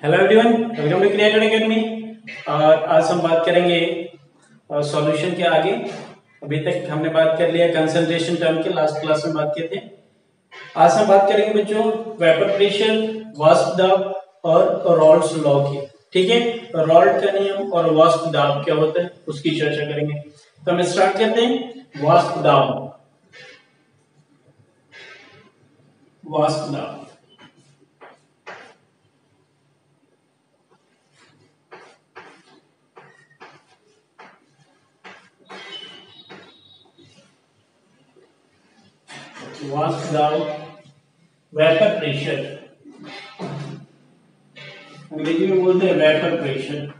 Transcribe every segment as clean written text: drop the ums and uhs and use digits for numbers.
Hello everyone, welcome to creator academy. और आज हम बात करेंगे सॉल्यूशन के आगे। अभी तक हमने बात कर लिया कंसंट्रेशन टर्म के, लास्ट क्लास में बात किए थे। आज हम बात करेंगे बच्चों वेपर प्रेशर, वाष्प दाब और रॉल्ड्स लॉ की। ठीक है, रॉल्ड का नियम और वाष्प दाब क्या होता है उसकी चर्चा करेंगे। तो हम स्टार्ट करते हैं। वाष्प दाब, वाष्प दाब वाष्प दाब, वेपर प्रेशर, अंग्रेजी में बोलते हैं वेपर प्रेशर।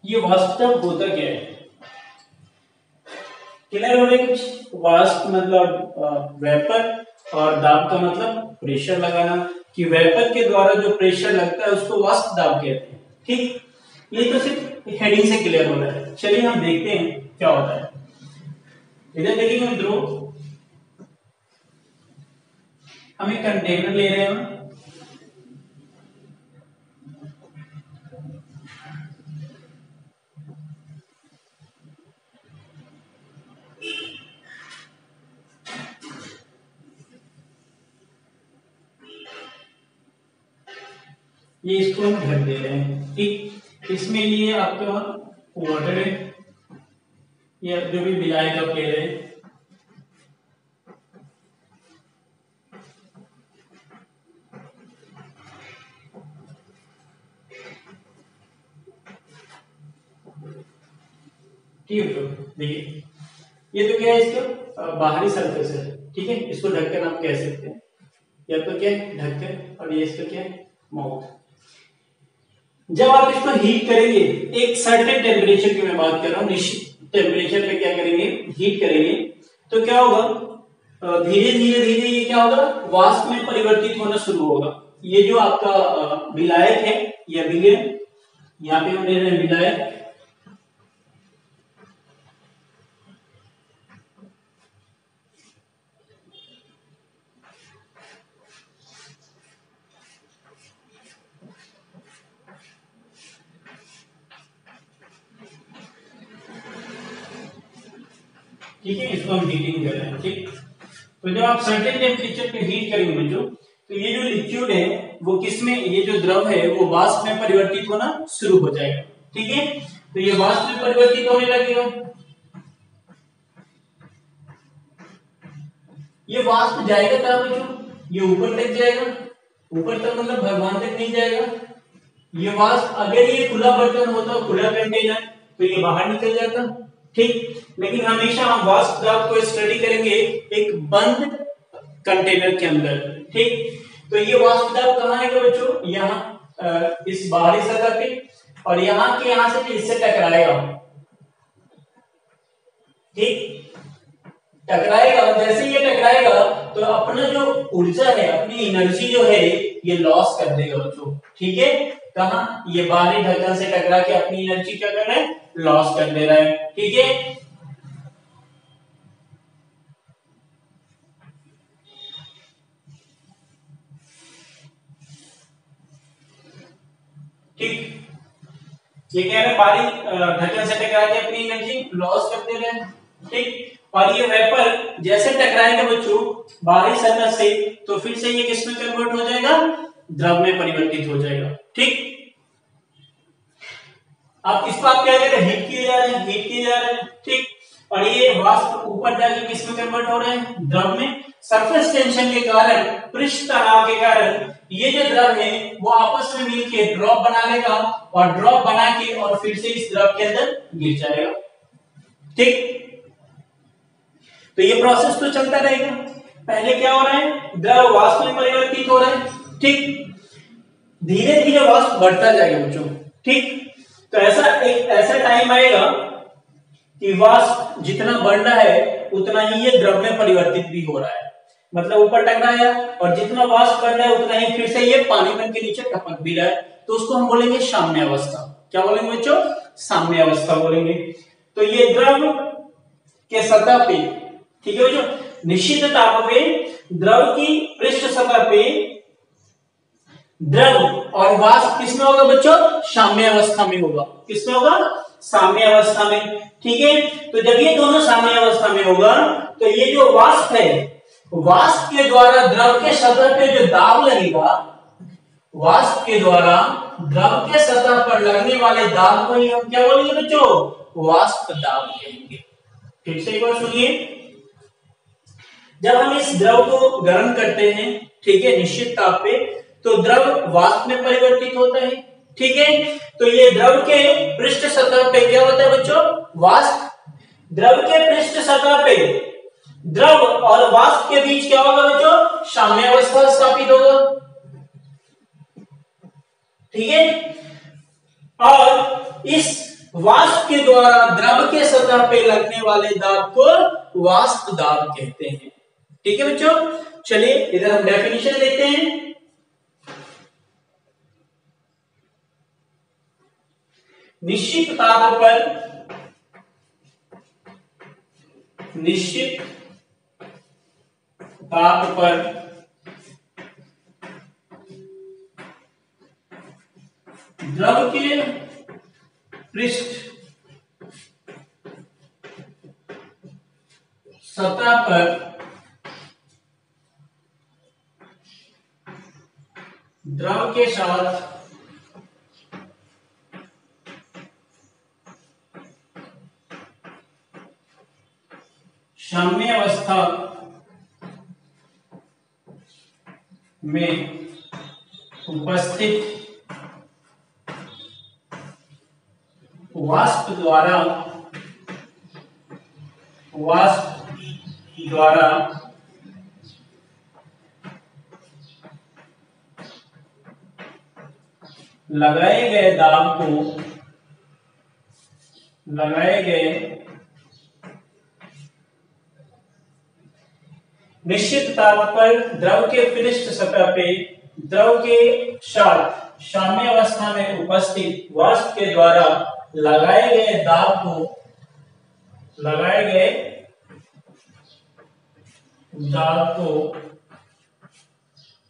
ये वाष्प दाब होता क्या है? क्लियर हो रहा है कुछ? वाष्प मतलब वेपर और दाब का मतलब प्रेशर लगाना, कि वेपर के द्वारा जो प्रेशर लगता है उसको वाष्प दाब कहते हैं। ठीक, ये तो सिर्फ हेडिंग से क्लियर हो रहा है। चलिए हम देखते हैं क्या होता है। इधर देखिए मित्रों, हम एक कंटेनर ले रहे हैं। ये इसको हम ढक दे रहे हैं। ठीक, इसमें ये आपका वाटर है, ये जो भी बिलाई का ले रहे हैं। ठीक है, तो देखिए ये तो क्या है, इसका बाहरी सरफेस है। ठीक है, इसको ढक्कन आप कह सकते हैं, या तो क्या है ढक्कन, और ये इसका क्या है माउथ। जब आप इसको हीट करेंगे, एक सर्टेन टेम्परेचर की मैं बात कर रहा हूं, निश्चित टेम्परेचर पे क्या करेंगे, हीट करेंगे, तो क्या होगा, धीरे धीरे धीरे ये क्या होगा, वाष्प में परिवर्तित होना शुरू होगा। ये जो आपका विलायक है या विलयन, यहाँ पे हम ले रहे हैं विलायक, ठीक है, इसको हम हीटिंग कर रहे हैं। ठीक, तो जब आप सर्टेन टेम्परेचर पे हीट करेंगे बच्चों, तो ये जो लिक्विड है वो किसमें, ये जो द्रव है वो वाष्प में परिवर्तित होना शुरू हो जाएगा। ठीक है, तो ये वाष्प में परिवर्तित होने लगेगा। ये वाष्प जाएगा कहां बच्चों, ये ऊपर तक जाएगा। ऊपर तक मतलब भगवान तक नहीं जाएगा। ये वाष्प, अगर ये खुला बर्तन होता, खुला कंटेनर, तो ये बाहर निकल जाता। ठीक, लेकिन हमेशा हम वाष्प दाब को स्टडी करेंगे एक बंद कंटेनर के अंदर। ठीक, तो ये वाष्प दाब कहाँ आएगा बच्चों, यहाँ इस बाहरी सतह पे, और यहाँ के यहाँ से इससे टकराएगा। ठीक, टकराएगा, जैसे ये टकराएगा तो अपना जो ऊर्जा है, अपनी एनर्जी जो है ये लॉस कर देगा बच्चों। ठीक है, कहा, ये बाहरी ढक्कन से टकरा के अपनी एनर्जी क्या कर रहा है, लॉस कर दे रहा है। ठीक है, ठीक, ये कह रहे हैं बाहरी ढक्कन से टकरा के अपनी एनर्जी लॉस कर दे रहे हैं। ठीक, और ये वेपर जैसे टकराएगा बच्चों बाहरी सतह से, तो फिर से ये किसमें कन्वर्ट हो जाएगा, द्रव में परिवर्तित हो जाएगा। ठीक, अब इसको आप क्या कर रहे हैं, हीट किए जा रहे हैं, हीट किए जा रहे हैं। ठीक, और ये वाष्प ऊपर जाके किसमें कन्वर्ट हो रहे हैं, द्रव में। सरफेस टेंशन के कारण, पृष्ठ तनाव के कारण ये जो द्रव है वो आपस में मिलके ड्रॉप बना लेगा, और ड्रॉप बना के और फिर से इस द्रव के अंदर गिर जाएगा। ठीक, तो ये प्रोसेस तो चलता रहेगा। पहले क्या हो रहा है, द्रव वाष्प में परिवर्तित हो रहा है। ठीक, धीरे धीरे वाष्प बढ़ता जाएगा बच्चों। ठीक, तो ऐसा टाइम आएगा कि वाष्प जितना बढ़ रहा है उतना ही ये द्रव में परिवर्तित भी हो रहा है। मतलब ऊपर टकराया और जितना वाष्प बढ़ रहा है उतना ही फिर से ये पानी बन के नीचे टपक भी रहा है, तो उसको हम बोलेंगे साम्य अवस्था। क्या बोलेंगे बच्चों, साम्य अवस्था बोलेंगे। तो ये द्रव के सतह पे, ठीक है बच्चों, निश्चित ताप पे द्रव की पृष्ठ सतह पे द्रव और वाष्प किसमें होगा बच्चों? साम्य अवस्था में होगा। किसमें होगा? साम्य अवस्था में। ठीक है, तो जब ये दोनों साम्य अवस्था में होगा तो ये जो वाष्प है, वाष्प के द्वारा द्रव के सतह पे जो दाब लगेगा, वाष्प के द्वारा द्रव के सतह पर लगने वाले दाब को ही हम क्या बोलेंगे बच्चों? वाष्प दाब कहेंगे। फिर से एक बार सुनिए, जब हम इस द्रव को गर्म करते हैं, ठीक है, निश्चित ताप पे, तो द्रव वाष्प में परिवर्तित होता है। ठीक है, तो ये द्रव के पृष्ठ सतह पे क्या होता है बच्चों? वाष्प। द्रव के पृष्ठ सतह पे द्रव और वाष्प के बीच क्या होगा बच्चों? साम्य अवस्था स्थापित होगा। ठीक है, और इस वाष्प के द्वारा द्रव के सतह पे लगने वाले दाब को वाष्प दाब कहते हैं। ठीक है बच्चों, चलिए इधर हम डेफिनेशन लेते हैं। निश्चित ताप पर द्रव के पृष्ठ सतह पर द्रव के साथ साम्य अवस्था में उपस्थित वाष्प द्वारा लगाए गए दाब को निश्चित ताप पर द्रव के पृष्ठ सतह पे द्रव के साथ साम्य अवस्था में उपस्थित वाष्प के द्वारा लगाए गए दाब को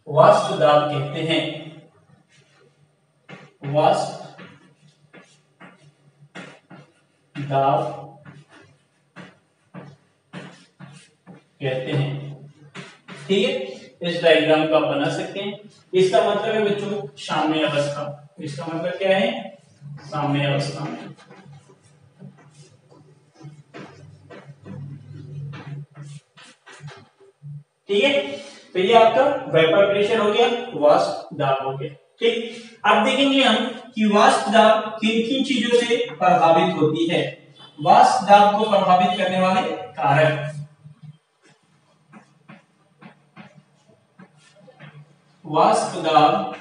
वाष्प दाब कहते हैं। वाष्प दाब कहते हैं। ठीक है, इस डायग्राम को आप बना सकते हैं। इसका मतलब है बच्चों साम्य अवस्था। इसका मतलब क्या है? साम्य अवस्था में। ठीक है, तो ये आपका वेपर प्रेशर हो गया, वाष्प दाब हो गया। ठीक, अब देखेंगे हम कि वाष्प दाब किन किन चीजों से प्रभावित होती है। वाष्प दाब को प्रभावित करने वाले कारक। वाष्प दाब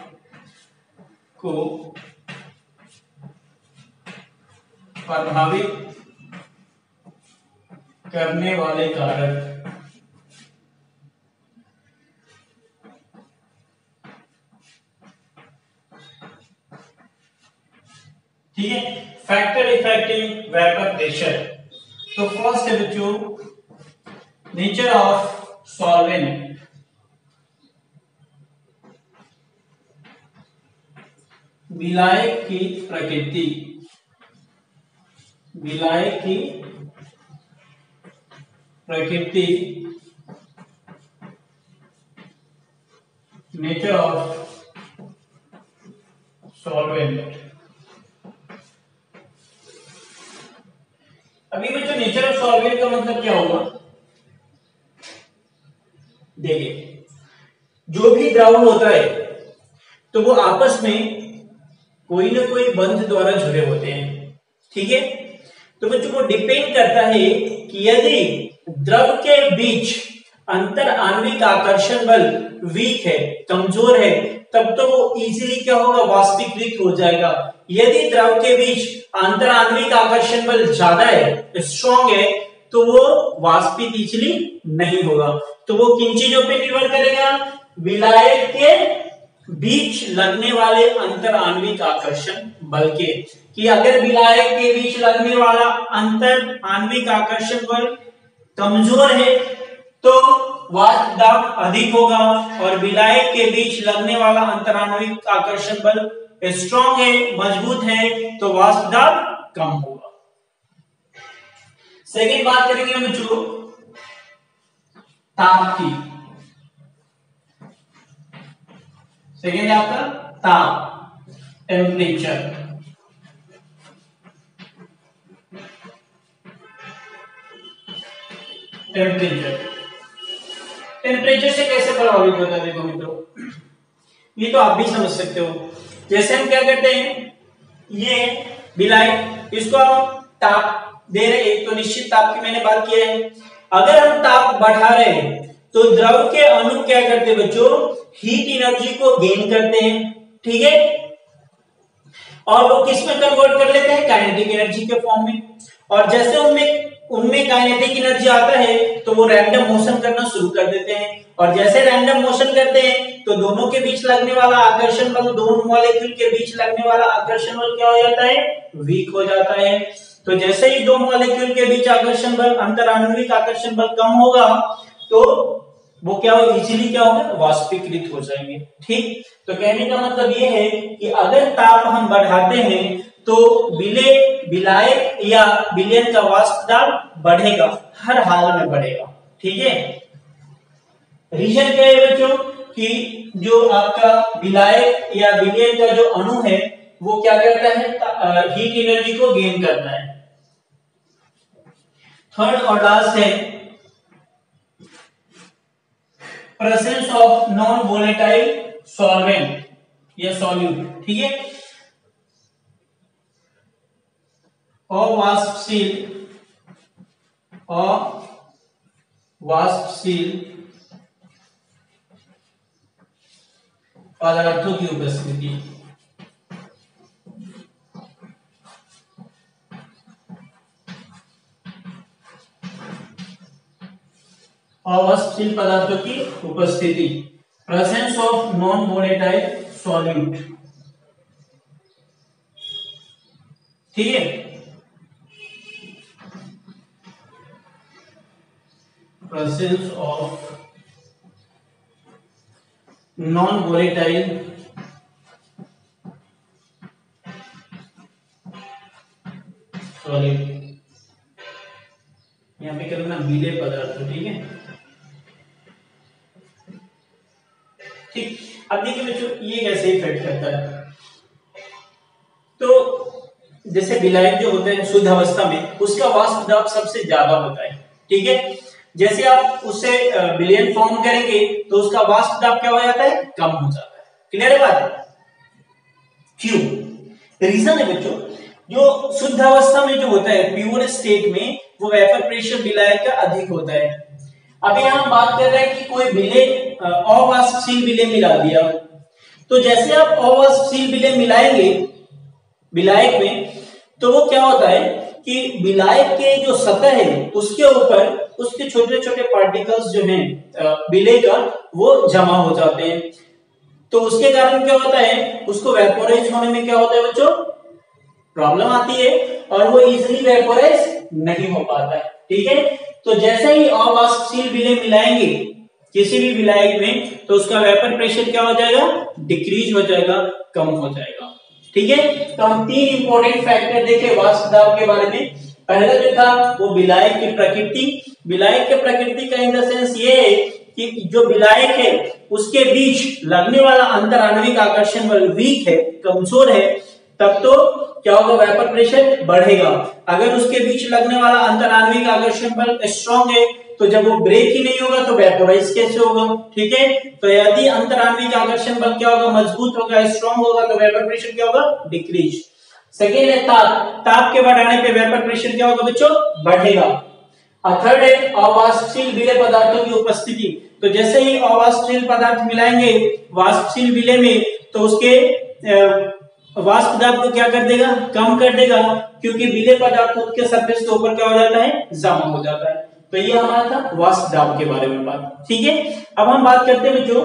को प्रभावित करने वाले कारक। ठीक है, फैक्टर इफेक्टिंग वेपर प्रेशर। तो फर्स्ट है बच्चों नेचर ऑफ सॉल्वेंट। विलायक की प्रकृति। विलायक की प्रकृति, नेचर ऑफ सॉल्वेंट। अभी बच्चों नेचर ऑफ सॉल्वेंट का मतलब क्या होगा? देखिए, जो भी द्रव होता है तो वो आपस में कोई ना कोई बंध द्वारा जुड़े होते हैं। ठीक है, तो बच्चों को डिपेंड करता है कि यदि द्रव के बीच अंतर आणविक आकर्षण बल वीक है, कमजोर है, तब तो वो इजीली क्या होगा? वाष्पीकृत हो जाएगा। यदि द्रव के बीच अंतर आणविक आकर्षण बल ज्यादा है, स्ट्रॉन्ग है, तो वो वाष्पित इजीली नहीं होगा। तो वो किन चीजों पे निर्भर करेगा? विलायक के बीच लगने वाले अंतर आणविक आकर्षण बल के। कि अगर विलायक के बीच लगने वाला अंतर आणविक आकर्षण बल कमजोर है तो वाष्प दाब अधिक होगा, और विलायक के बीच लगने वाला अंतर आणविक आकर्षण बल स्ट्रॉन्ग है, मजबूत है, तो वाष्प दाब कम होगा। सेकेंड बात करेंगे हम बच्चों ताप की। सेकेंड है आपका ताप, टेम्परेचर। टेम्परेचर से कैसे प्रभावित होता है देखो मित्रों, ये तो आप भी समझ सकते हो। जैसे हम क्या करते हैं, ये विलायक, इसको हम ताप दे रहे, एक तो निश्चित ताप की मैंने बात किया है। अगर हम ताप बढ़ा रहे हैं तो द्रव के अणु क्या करते हैं बच्चों, हीट एनर्जी को गेन करते हैं, ठीक है, और वो किस में कन्वर्ट कर लेते हैं, काइनेटिक एनर्जी के फॉर्म में। और जैसे उनमें काइनेटिक एनर्जी आता है तो वो रैंडम मोशन करना शुरू कर देते हैं, और जैसे रैंडम मोशन करते हैं तो दोनों के बीच लगने वाला आकर्षण बल, दोनों मॉलिक्यूल के बीच लगने वाला आकर्षण बल क्या हो जाता है, वीक हो जाता है। तो जैसे ही दो मॉलिक्यूल के बीच आकर्षण बल, अंतर आणविक आकर्षण बल कम होगा तो वो क्या हो, इजीली क्या होगा, वाष्पीकृत हो जाएंगे। ठीक, तो कहने का मतलब ये है कि अगर ताप हम बढ़ाते हैं तो विलायक या विलयन का वाष्प दाब बढ़ेगा, हर हाल में बढ़ेगा, ठीक है। रीजन क्या है बच्चों, कि जो आपका विलायक या विलयन का जो अणु है वो क्या करता है, हीट एनर्जी को गेन करता है। थर्ड और लास्ट है presence of non volatile solvent या सॉल्यूट, ठीक है। वाष्पशील पदार्थों की उपस्थिति, अवाष्पशील पदार्थों की उपस्थिति, presence of non volatile solute, ठीक है। Presence of non volatile solute, यहां पे करना गीले पदार्थ, ठीक है। ठीक, अब देखिए बच्चों ये कैसे इफेक्ट करता है। तो जैसे विलायक जो होता है शुद्ध अवस्था में उसका वाष्प दाब सबसे ज्यादा होता है, ठीक है। जैसे आप उससे विलयन फॉर्म करेंगे तो उसका वाष्प दाब क्या हो जाता है, कम हो जाता है। क्लियर है बात? क्यों? रीजन है बच्चों, जो शुद्ध अवस्था में जो होता है प्योर स्टेट में वो वेपर प्रेशर विलायक का अधिक होता है। अब यहां हम बात कर रहे हैं कि कोई विलय अवाष्पशील विलय मिला दिया, तो जैसे आप अवाष्पशील विलय मिलाएंगे विलायक में तो वो क्या होता है कि विलायक के जो सतह है उसके ऊपर उसके छोटे छोटे पार्टिकल्स जो हैं विलय का वो जमा हो जाते हैं। तो उसके कारण क्या होता है, उसको वेपोराइज होने में क्या होता है बच्चों, प्रॉब्लम आती है और वो इजीली वेपोराइज नहीं हो पाता है, ठीक है। तो जैसे ही अवाष्पशील विलय मिलाएंगे किसी भी विलायक में तो उसका वेपर प्रेशर क्या हो जाएगा, डिक्रीज हो जाएगा, कम हो जाएगा, ठीक है। तो हम तीन इंपॉर्टेंट फैक्टर देखे वाष्प दाब के बारे में। पहला जो था वो विलायक की प्रकृति, विलायक की प्रकृति का इन द सेंस ये है कि जो विलायक है उसके बीच लगने वाला अंतर आणविक आकर्षण बल वीक है, कमजोर है, तब तो क्या होगा, वेपर प्रेशर बढ़ेगा। अगर उसके बीच लगने वाला अंतर आणविक आकर्षण बल स्ट्रॉन्ग है तो जब वो ब्रेक ही नहीं होगा तो वेपोराइज कैसे होगा, ठीक है। तो यदि अंतर आणविक आकर्षण बल क्या होगा, मजबूत होगा, स्ट्रॉन्ग होगा, तो वेपर प्रेशर क्या होगा, डिक्रीज। सेकेंड है ताप, ताप के बढ़ाने पे वेपर प्रेशर क्या होगा बच्चों, बढ़ेगा। और थर्ड है अवाष्पशील विलय पदार्थों की उपस्थिति, तो जैसे ही अवाष्पशील पदार्थ मिलाएंगे वाष्पशील विलय में तो उसके वाष्प दाब को क्या कर देगा, कम कर देगा, क्योंकि विलय पदार्थ उसके सरफेस के ऊपर क्या हो जाता है, जमा हो जाता है। तो ये हमारा था वाष्प दाब के बारे में बात, ठीक है। अब हम बात करते हैं बच्चों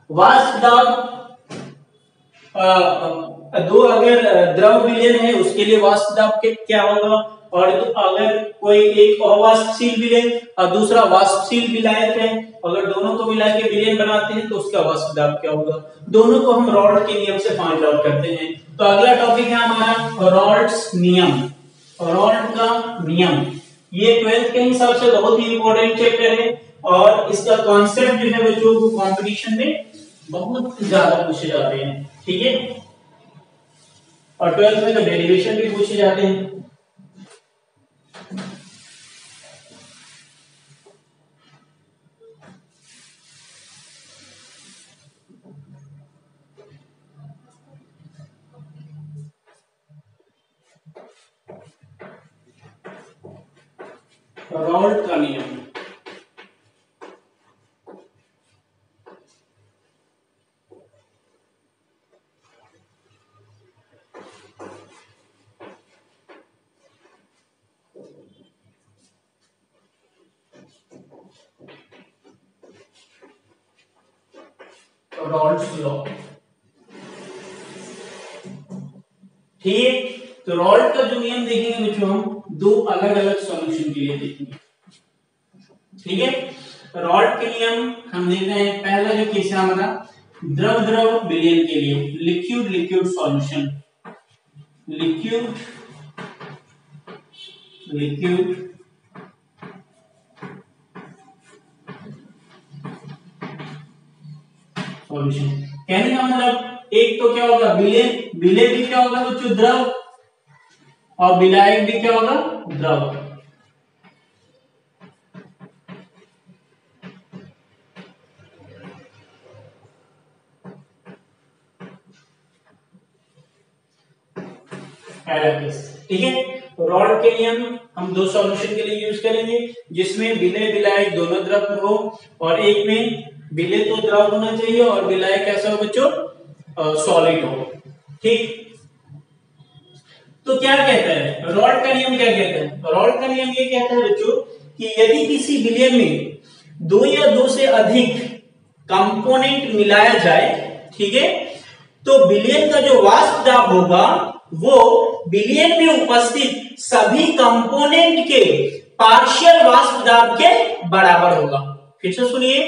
वाष्प दाब दो अगर द्रव विलयन है उसके लिए वाष्प दाब क्या होगा, और अगर कोई एक अवाष्पशील विलयन और दूसरा वाष्पशील विलायक है, अगर दोनों को मिला के विलयन बनाते हैं तो उसका वाष्प दाब क्या होगा। दोनों को हम रॉल्ट के नियम से फाइंड आउट करते हैं। तो अगला टॉपिक है हमारा रॉल्ट्स नियम। रॉल्ट का नियम ये 12th के हिसाब से बहुत ही इंपॉर्टेंट चैप्टर है और इसका कॉन्सेप्ट जो है बच्चों को कंपटीशन में बहुत ज्यादा पूछे जाते हैं, ठीक है। और 12th में तो डेरिवेशन भी पूछे जाते हैं। रॉल्ट का नियम रॉल्ट्स लॉ, ठीक। तो रॉल्ट का जो नियम देखेंगे बच्चों हम दो अलग अलग सॉल्यूशन के लिए देखेंगे, ठीक है। रॉल्ट के नियम हम देख रहे हैं। पहला जो केस है हमारा द्रव द्रव विलयन के लिए, liquid liquid solution, liquid liquid solution. कहने का मतलब एक तो क्या होगा विलय, विलय भी क्या होगा बच्चों द्रव, और विलायक भी क्या होगा द्रव। ठीक है। रॉल्ट के नियम हम दो सॉल्यूशन के लिए यूज करेंगे जिसमें विलय विलायक दोनों द्रव हो, और एक में विलय तो द्रव होना चाहिए और विलायक कैसा हो बच्चों सॉलिड हो, ठीक। तो क्या कहता है रॉल्ट का नियम, क्या कहता है रॉल्ट का नियम, ये कहता है बच्चों कि यदि किसी विलयन में दो या दो से अधिक कंपोनेंट मिलाया जाए, ठीक है, तो विलयन का जो वाष्प दाब होगा वो विलयन में उपस्थित सभी कंपोनेंट के पार्शियल वाष्प दाब के बराबर होगा। फिर से सुनिए,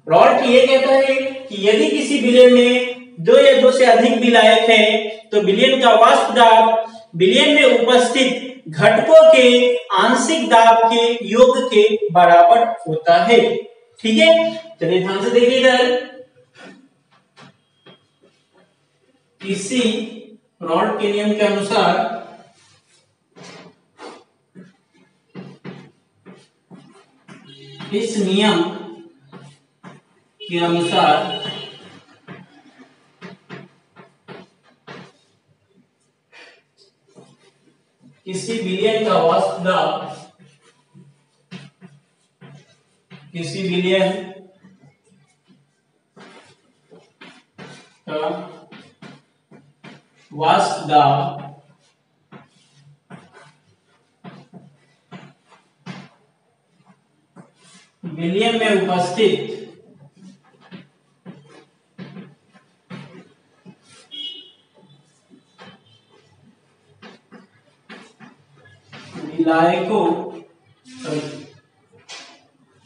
रॉल्ट ये कहता है कि यदि किसी विलयन में दो या दो से अधिक विलायक है तो विलयन का वाष्प दाब विलयन में उपस्थित घटकों के आंशिक दाब के योग के बराबर होता है, ठीक है। चलिए ध्यान से देखिए इधर, किसी रॉल्ट के नियम के अनुसार इस नियम के अनुसार किसी विलयन का वाष्प दाब, किसी विलयन का वाष्प दाब विलयन में उपस्थित विलायकों,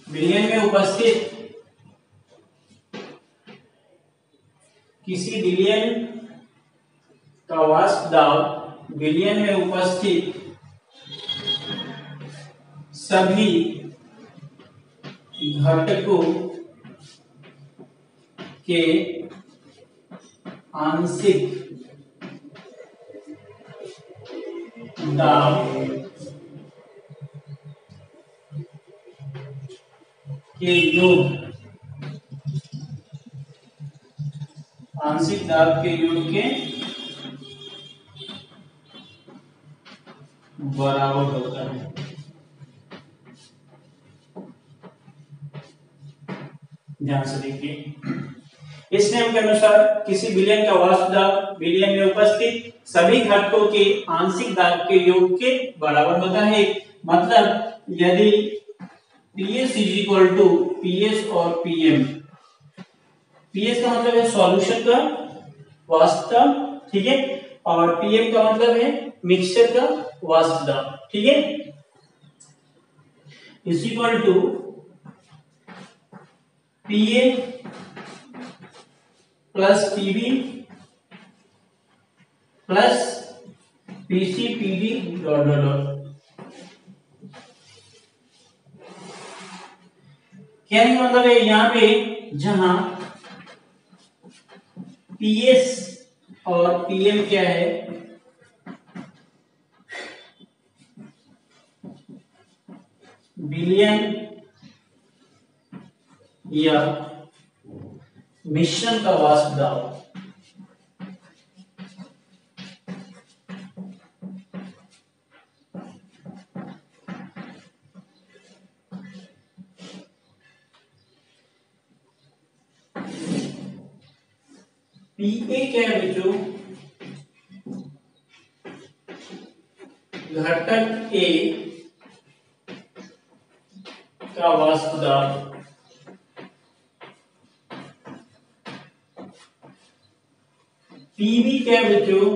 विलयन में उपस्थित किसी विलयन का वाष्प दाब विलयन में उपस्थित सभी घटकों के आंशिक दाब के योग, आंशिक दाब के योग के बराबर होता है। ध्यान से देखिए, इस नियम के अनुसार किसी विलयन का वाष्प दाब विलयन में उपस्थित सभी घटकों के आंशिक दाब के योग के बराबर होता है। मतलब यदि PS is equal to PS और PM, PS का मतलब है सॉल्यूशन का वाष्प दाब, ठीक है। और पीएम का मतलब है मिक्सचर का वाष्प दाब, ठीक है। Is equal to PA plus PB plus PC PD dot dot dot. क्या मतलब है यहाँ पे जहां पीएस और पीएम क्या है, विलयन या मिश्रण का वाष्प दाब, पीए क्या है बच्चों, घटक ए का वाष्प दाब, पीबी क्या है बच्चों,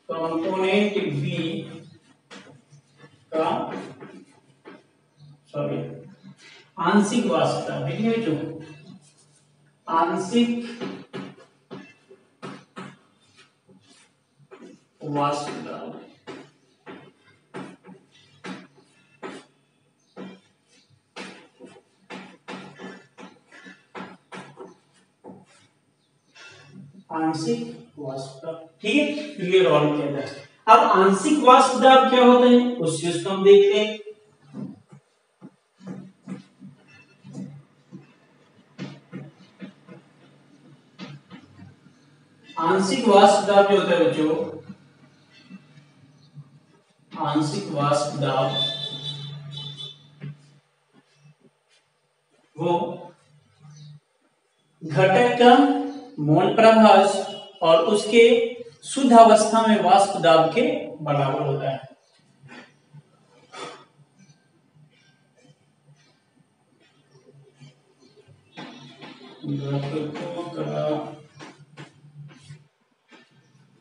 कंपोनेंट बी का आंशिक वाष्प दाब, ठीक है बच्चों, आंशिक वाष्प दाब। आंशिक वाष्प दाब, ठीक है, क्लियर ऑल किया जाए। अब आंशिक वाष्प दाब क्या होता है उस चीज को हम देखते हैं। आंशिक वाष्प दाब जो होता है बच्चों, आंशिक वाष्प दाब वो घटक का मोल प्रभाज और उसके शुद्ध अवस्था में वाष्प दाब के बराबर होता है। घटकों का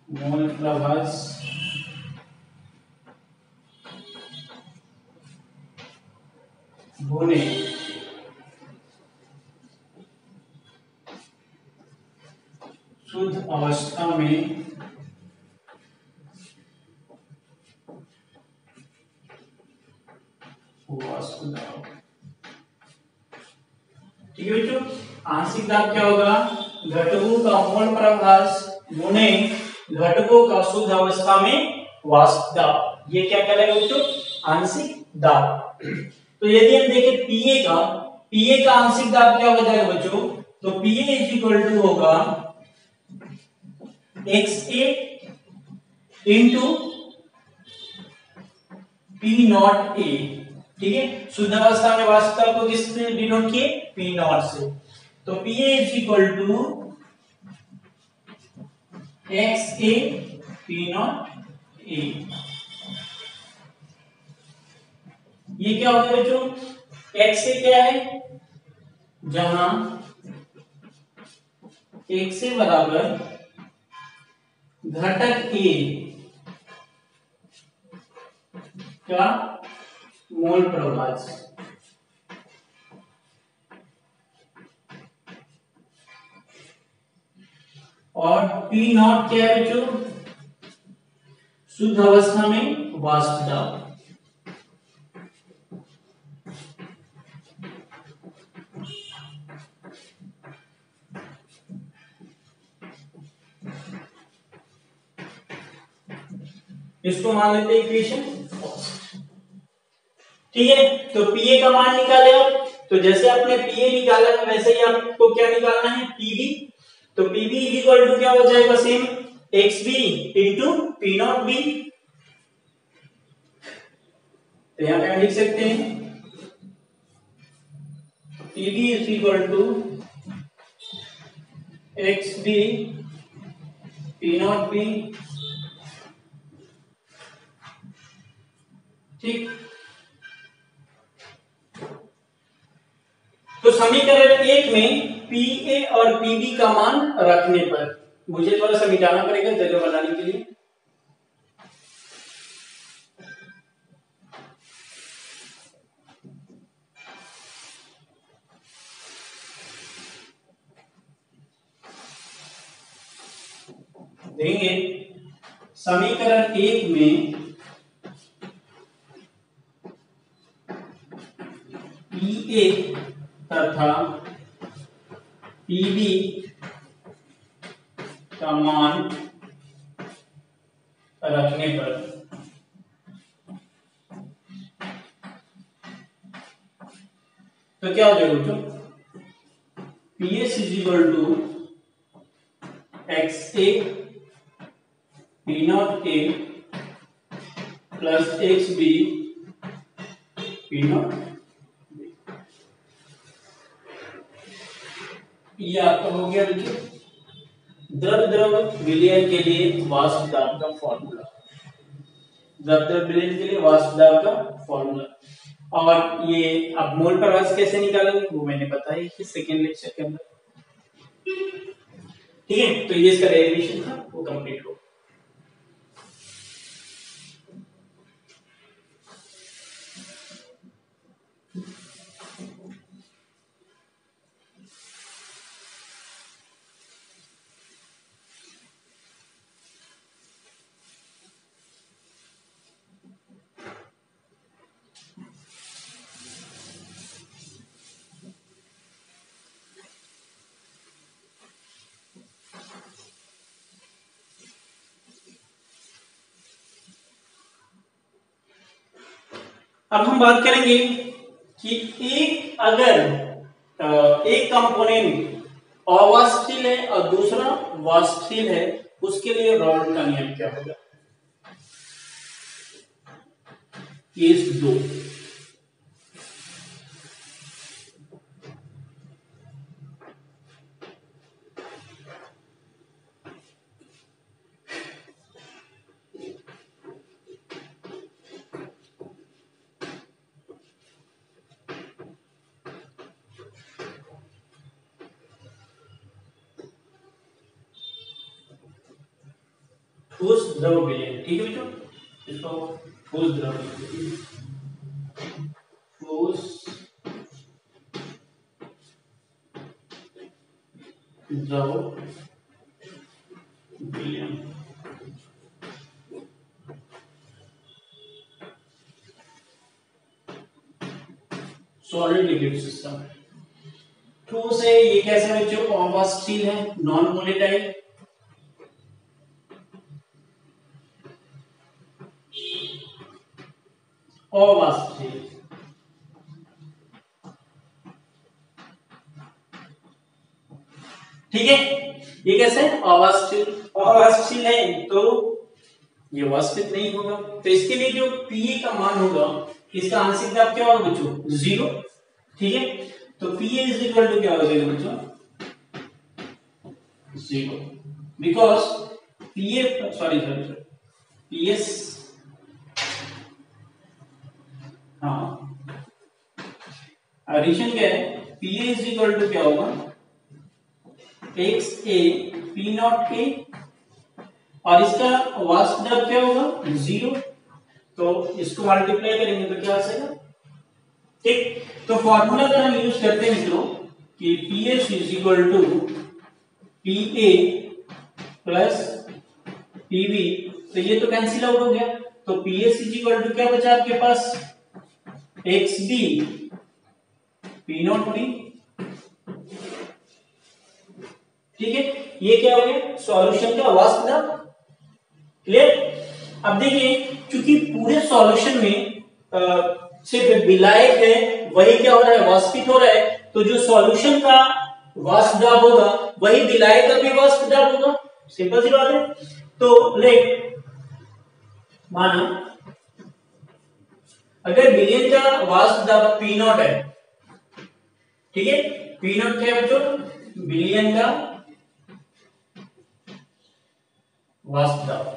मोल प्रभाज गुणे शुद्ध अवस्था में वाष्प दाब, ठीक है बच्चों। आंशिक दाब क्या होगा, घटकों का मोल प्रभाज गुणे घटकों का शुद्ध अवस्था में वाष्प दाब, ये क्या कहलाएगा बच्चों, आंशिक दाब। तो यदि हम देखें पीए का आंशिक दाब क्या हो जाएगा बच्चों, तो पीए इज इक्वल टू होगा XA इंटू पी नॉट ए, ठीक है। शुद्ध अवस्था में वाष्प दाब को किससे डिनोट किए, पी नॉट से। तो PA is equal to XA P not ए। ये क्या होगा बच्चों, XA क्या है, जहां XA बराबर घटक ए का मोल प्रभाज और पी नॉट क्या है बच्चों, शुद्ध अवस्था में वाष्प दाब। इसको मान लेते हैं इक्वेशन, ठीक है। तो पीए का मान निकाले आप, तो जैसे आपने पीए निकाला है वैसे ही आपको क्या निकालना है, पीबी। तो पीबी इक्वल टू क्या हो जाएगा, same XB into P not B. तो यहां पे हम लिख सकते हैं PB is equal to XB P not B, ठीक। तो समीकरण 1 में पी ए और पी बी का मान रखने पर, मुझे थोड़ा सा मिटाना पड़ेगा जगह बनाने के लिए। देंगे समीकरण 1 में पी ए तथा पी बी का मान रखने पर तो क्या हो जाएगा बच्चों, P S is equal to X A P not A plus X B P not, ये आपका हो गया बच्चों द्रव द्रव विलयन के लिए वाष्प दाब का फॉर्मूला, द्रव द्रव विलयन के लिए वाष्प दाब का फॉर्मूला। और ये अब मोल प्रवाह कैसे निकालोगे वो मैंने बताया कि सेकेंड लेक्चर के अंदर, ठीक है। तो ये इसका डेरिवेशन था वो कंप्लीट हो। अब हम बात करेंगे कि एक कंपोनेंट अवाष्पशील है और दूसरा वाष्पशील है, उसके लिए रॉड का नियम क्या होगा। केस 2, ठोस द्रव विलयन, ठीक है बच्चों, इसको ठोस द्रव विलयन, ठोस द्रव विलयन। सॉलिड लिक्विड सिस्टम, ठोस है ये कैसे बच्चों, अवाष्पशील है, नॉन वोलेटाइल, अवाष्पशील, ठीक है। ये कैसे अवाष्पशील है तो ये वाष्पित नहीं होगा, तो इसके लिए जो पीए का मान होगा इसका आंशिक दाब क्या होगा बच्चों, 0, ठीक है। तो पीए इज इक्वल टू क्या हो जाएगा बच्चों, 0, बिकॉज पीए पीएस, हाँ एडिशन क्या है, पीए इज इक्वल टू क्या होगा, एक्स ए पी नॉट ए, और इसका वाष्प दाब क्या होगा 0, तो इसको मल्टीप्लाई करेंगे तो क्या आ जाएगा, ठीक। तो फॉर्मूला का हम यूज करते हैं मित्रों कि PS is equal to P A plus PV, तो ये तो कैंसिल आउट हो गया, तो पीएस इज इक्वल टू क्या बचा आपके पास, X B P not B, ठीक है। ये क्या हो गया, सॉल्यूशन का वाष्प दाब, क्लियर। अब देखिए क्योंकि पूरे सॉल्यूशन में सिर्फ विलायक है वही क्या हो रहा है, वाष्पित हो रहा है, तो जो सॉल्यूशन का वाष्प दाब होगा वही विलायक का भी वाष्प दाब होगा, सिंपल सी बात है। तो लेट माना अगर विलयन का वाष्प दाब पी नॉट है, ठीक है, पी नॉट क्या है बच्चों, विलयन का वाष्प दाब,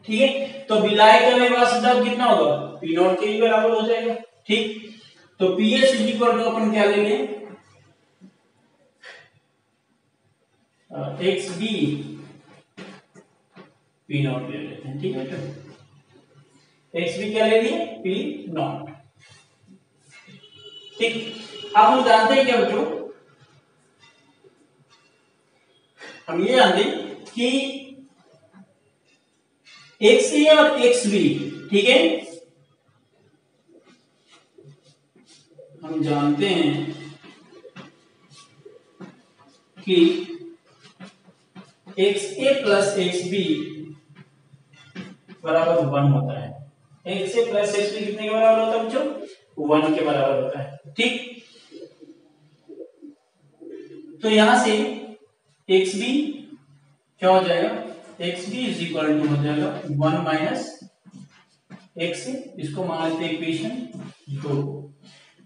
ठीक है। तो विलायक का वाष्प दाब कितना होगा, पी नॉट के बराबर हो जाएगा, ठीक। तो पीएस इज इक्वल टू अपन क्या लेंगे, एक्स बी पी नॉट ले लेते हैं, ठीक है बेटा। एक्स बी क्या ले लिए, पी नॉट, ठीक। अब हम जानते हैं क्या बच्चों, हम ये जानते हैं कि एक्स ए और एक्स बी, ठीक है, हम जानते हैं कि एक्स ए प्लस एक्स बी बराबर 1 होता है। एक्स ए प्लस एक्स बी कितने के बराबर होता है बच्चों, 1 के बराबर होता है, ठीक। तो यहां से एक्स बी क्या हो जाएगा, X B is equal to हो जाएगा 1 माइनस एक्स ए, इसको मान लेते हैं इक्वेशन 2।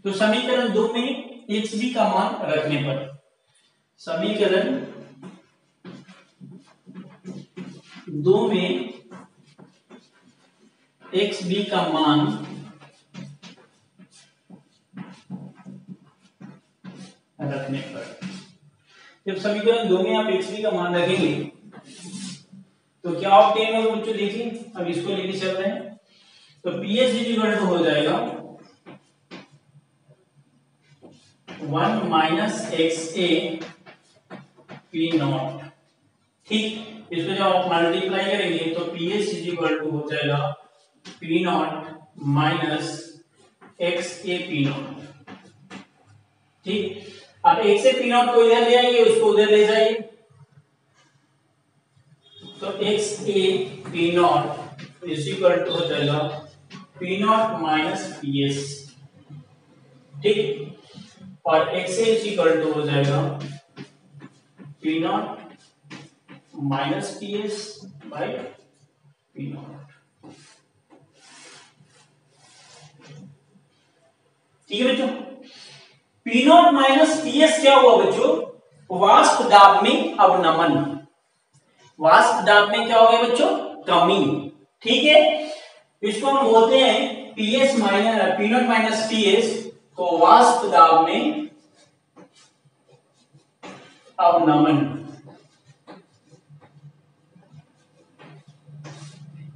तो समीकरण 2 में एक्स बी का मान रखने पर, समीकरण 2 में एक्स बी का मान रखने पर, जब समीकरण 2 में आप एक्स बी का मान रखेंगे तो क्या ऑब्टेन होगा बच्चों, देखिए अब इसको लेके चल रहे हैं। तो पी एस इक्वल टू हो जाएगा 1 minus x A P not, ठीक। इसको जब आप मल्टीप्लाई करेंगे तो पी एस इक्वल टू हो जाएगा P not minus x A P not, ठीक। अब एक्स ए पी नॉट को इधर ले आइए, उसको उधर ले जाइए, तो X A P not is equal to हो जाएगा P not minus P S, ठीक। और X A is equal to हो जाएगा P not minus P S by P not, ठीक है बच्चों। P not minus P S क्या हुआ बच्चों, वाष्प दाब में अवनमन, वाष्प दाब में क्या हो गया बच्चों, कमी, ठीक है। इसको हम बोलते हैं PS minus P not minus PS, तो वाष्प दाब में अवनमन,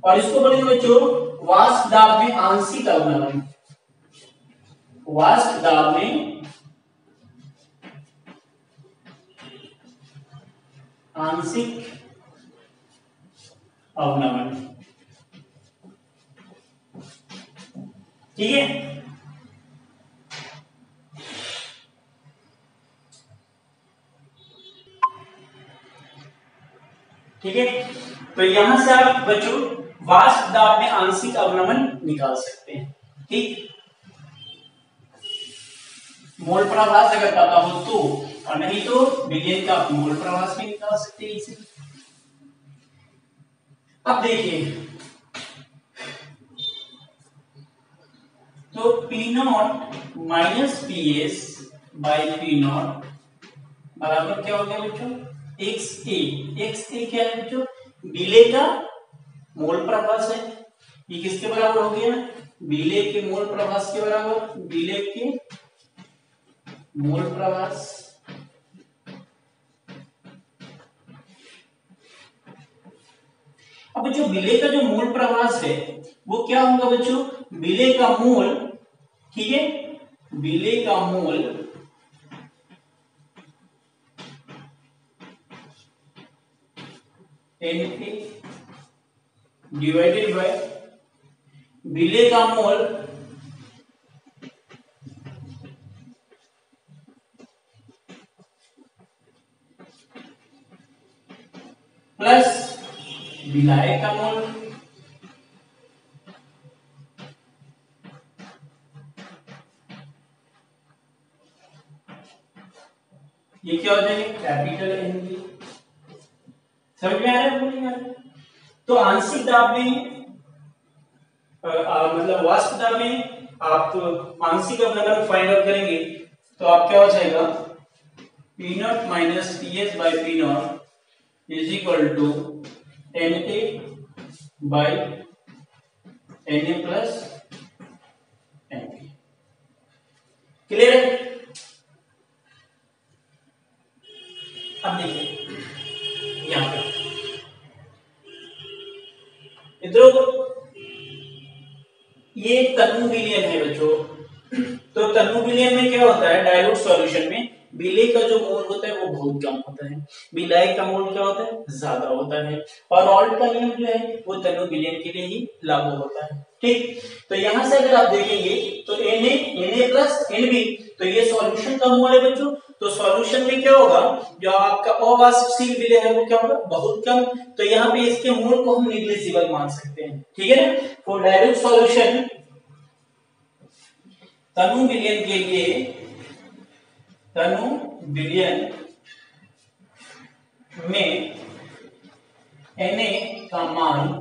और इसको बोलेंगे बच्चों वाष्प दाब में आंशिक अवनमन, वाष्प दाब में आंशिक अवनमन, ठीक है। ठीक है, तो यहां से आप बच्चों वाष्प दाब में आंशिक अवनमन निकाल सकते हैं, ठीक। मोल प्रवाह अगर पता हो तो, और नहीं तो विलेन का मोल प्रवाह भी निकाल सकते हैं इसे। अब देखिए, तो P not minus P S by P not बराबर क्या हो गया बच्चों, एक्स ए। एक्स ए क्या है बच्चों, विलेय का मोल प्रवाह है, ये किसके बराबर हो गया, विलेय के मोल प्रवाह के बराबर, विलेय के मोल प्रवाह। अब बच्चों विलेय का जो मोल प्रवाह है वो क्या होगा बच्चों, विलेय का मोल, ठीक है, विलेय का मोल Na डिवाइडेड बाय विलेय का मोल प्लस विलायक का मोल, ये क्या हो जाएगा कैपिटल एन बी, समझ में आ रहा है बोलिए यार। तो आंशिक दाब में मतलब वाष्प दाब में आप आंशिक अवनमन फाइंड आउट करेंगे तो आप क्या हो जाएगा, P not minus P S by P not is equal to N A by N A plus N B, clear है। अब देखिए यहाँ पे इधर ये तनु विलयन है बच्चों। तो तनु विलयन में क्या होता है, डाइल्यूट सॉल्यूशन में विलय का जो मोल होता है वो बहुत कम होता है, विलायक का मोल क्या होता है, ज्यादा होता है। और ऑल्ट का नियम जो है वो तनु विलयन के लिए ही लागू होता है। ठीक, तो यहां से अगर आप देखेंगे तो Na प्लस Nb, तो ये सॉल्यूशन का मोल है बच्चों। तो सॉल्यूशन में क्या होगा, जो आपका अवाष्पशील विलय है वो क्या होगा, बहुत कम। तो यहाँ पे इसके मोल को हम निग्लिजिबल मान सकते हैं। ठीक है ना। फॉर डाइल्यूट सॉल्यूशन तनु विलयन के लिए, तनु विलयन में Na का मान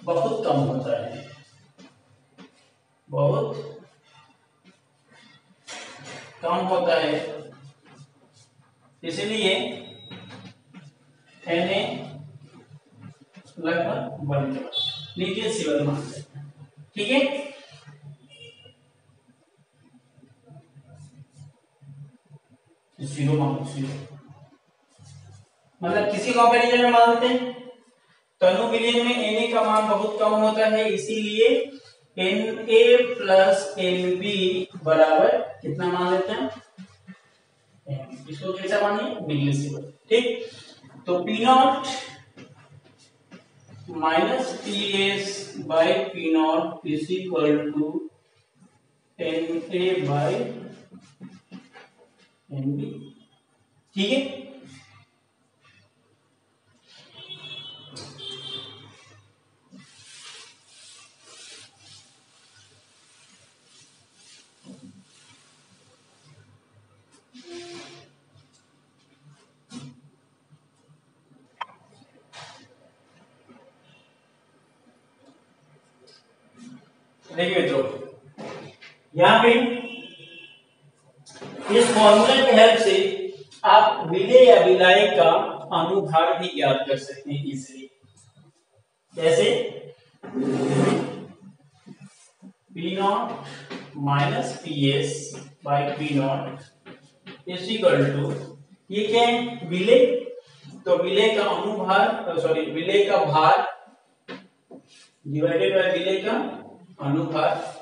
बहुत कम होता है, बहुत कम होता है, इसलिए Na लगभग 1 के बराबर निग्लिजिबल मान सकते हैं। ठीक है, जीरो मान, मतलब किसी कंपैरिजन में मान लेते हैं। तनु विलयन में Na का मान बहुत कम होता है, इसीलिए Na प्लस Nb बराबर कितना मान लेते हैं, इसको कैसा मानिए, निग्लिजिबल। ठीक, तो P not minus PS by P not is equal to Na by Nb। ठीक है, देखिए मित्रों यहाँ पे इस फॉर्मूला की हेल्प से आप विलय या विलायक का अनुभार भी ज्ञात कर सकते हैं इजीली। जैसे P not minus PS by P not is equal to, ये क्या है, विलय। तो विलय का अनुभार, सॉरी विलय का भार डिवाइडेड बाय विलय का अनुभार,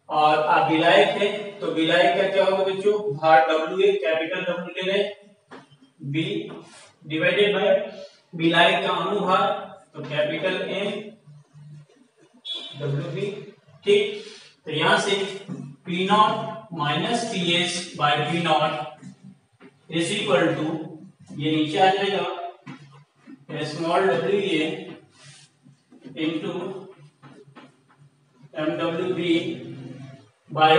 और आप विलायक है तो विलायक का क्या होगा बच्चों, भार W, कैपिटल W ले रहे, B डिवाइडेड बाय विलायक का अनुभार, तो कैपिटल M WB। ठीक, तो यहां से P not minus PS by P not is equal to, ये नीचे आ जाएगा small WA into MWB by,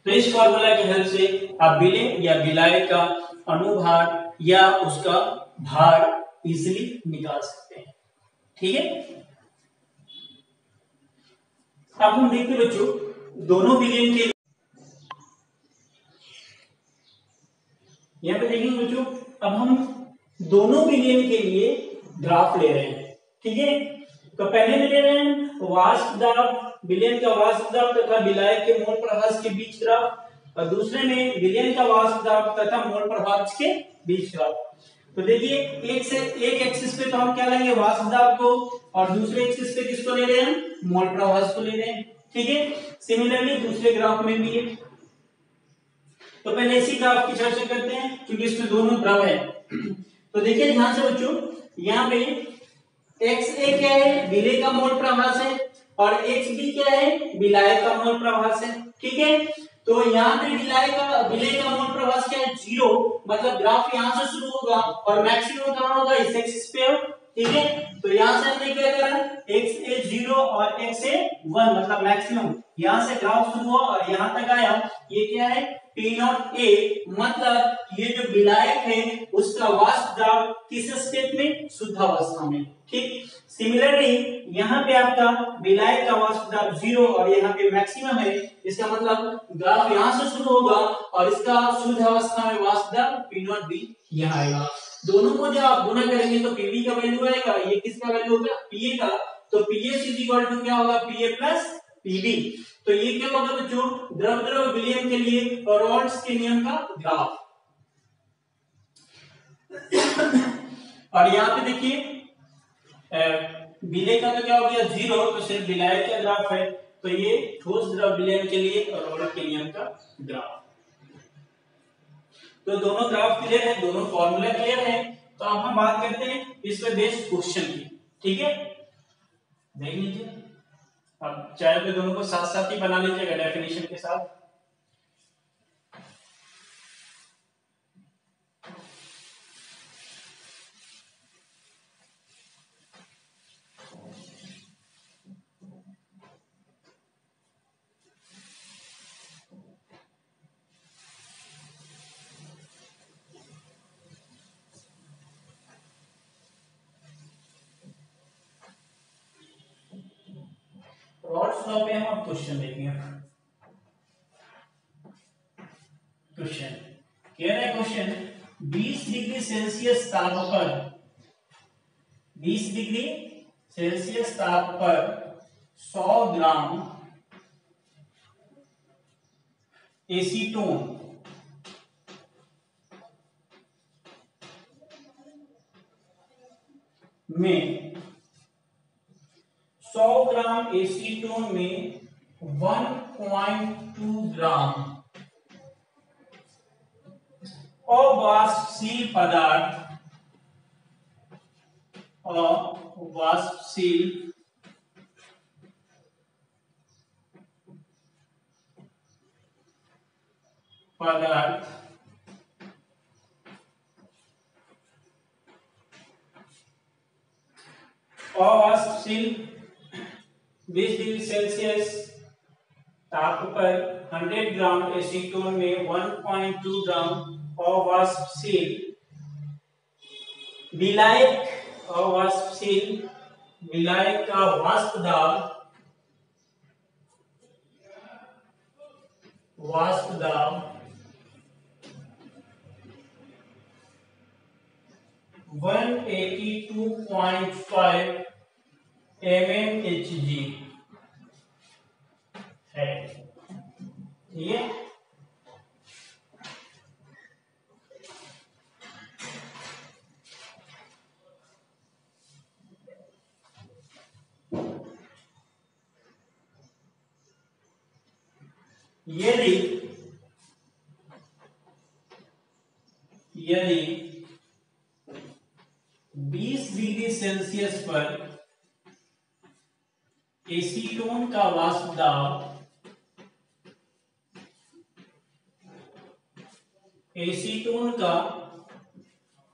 तो इस फॉर्मूला की हेल्प से आप विलय या विलायक का अनुभार या उसका भार इजीली निकाल सकते हैं। ठीक है, अब हम देखते हैं बच्चों दोनों विलयन के, यहाँ पे देखेंगे बच्चों, अब हम दोनों विलयन के लिए ग्राफ ले रहे हैं। ठीक है, तो पहले में ले रहे हैं वाष्प दाब, विलयन का वाष्प दाब तथा विलायक के मोल प्रभाव के बीच ग्राफ, और दूसरे में विलयन का वाष्प दाब तथा मोल प्रभाव के बीच ग्राफ। तो देखिए एक एक्सिस पे तो हम क्या लेंगे, वाष्प दाब को, और दूसरे एक्सिस पे किसको ले रहे हैं, मोल प्रभाव को ले रहे हैं। ठीक है, सिमिलरली दूसरे ग्राफ में भी है। तो पहले इसी ग्राफ की चर्चा करते हैं क्योंकि इसमें दोनों द्रव है। तो देखिए ध्यान से बच्चों, यहाँ पे XA क्या है, विलय का मोल प्रभाव है, और XB क्या है, विलायक का मोल प्रभाव है। ठीक है, तो यहाँ पे विलय का मोल प्रभाव क्या है, 0, मतलब ग्राफ यहाँ से शुरू होगा और मैक्सिमम कहाँ होगा, इस एक्सिस पे। ठीक है, तो यहाँ से हमने क्या करा, XA 0 और XA 1, मतलब मैक्सिमम यहाँ से ग्राफ शुरू हुआ और यहाँ तक आया, ये क्या है, P नॉट A, मतलब ये जो विलायक है उसका वाष्प दाब किस स्टेट में, शुद्धावस्था में। ठीक, सिमिलरली यहाँ पे आपका विलायक का वाष्प दाब 0 और यहाँ पे मैक्सिमम है, इसका मतलब ग्राफ यहाँ से शुरू होगा और इसका शुद्ध अवस्था में वाष्प दाब P नॉट B यहाँ आएगा। दोनों को जब आप गुना करेंगे तो पीवी का वैल्यू आएगा, ये किसका वैल्यू होगा, पीए का। तो पीएस इज इक्वल टू क्या होगा, पीए प्लस पीवी। तो ये क्या होगा बच्चों, द्रव द्रव विलयन के लिए रॉल्स के नियम का ग्राफ। और यहाँ पे देखिए विलय का तो क्या हो गया 0, तो सिर्फ विलायक का ग्राफ है। तो ये ठोस द्रव विलयन के लिए रॉल्स के नियम का ग्राफ। तो दोनों ग्राफ क्लियर है, दोनों फॉर्मूला क्लियर है। तो अब हम बात करते हैं इस पे बेस्ड क्वेश्चन की। ठीक है, देख लीजिए। अब चाहे तो दोनों को साथ साथ ही बना लीजिएगा डेफिनेशन के साथ। रॉल्स लॉ पे हम अब क्वेश्चन देखेंगे। क्वेश्चन कह रहा है, क्वेश्चन 20 डिग्री सेल्सियस ताप पर 20 डिग्री सेल्सियस ताप पर 100 ग्राम एसीटोन में 100 ग्राम एसीटोन में 1.2 ग्राम अवाष्पशील पदार्थ अवाष्पशील 20 डिग्री सेल्सियस ताप पर 100 ग्राम एसीटोन में 1.2 ग्राम अवाष्पशील विलायक का वाष्प दाब 182.5 mmHg है। ठीक है, यदि 20 डिग्री सेल्सियस पर एसीटोन का वाष्प दाब 185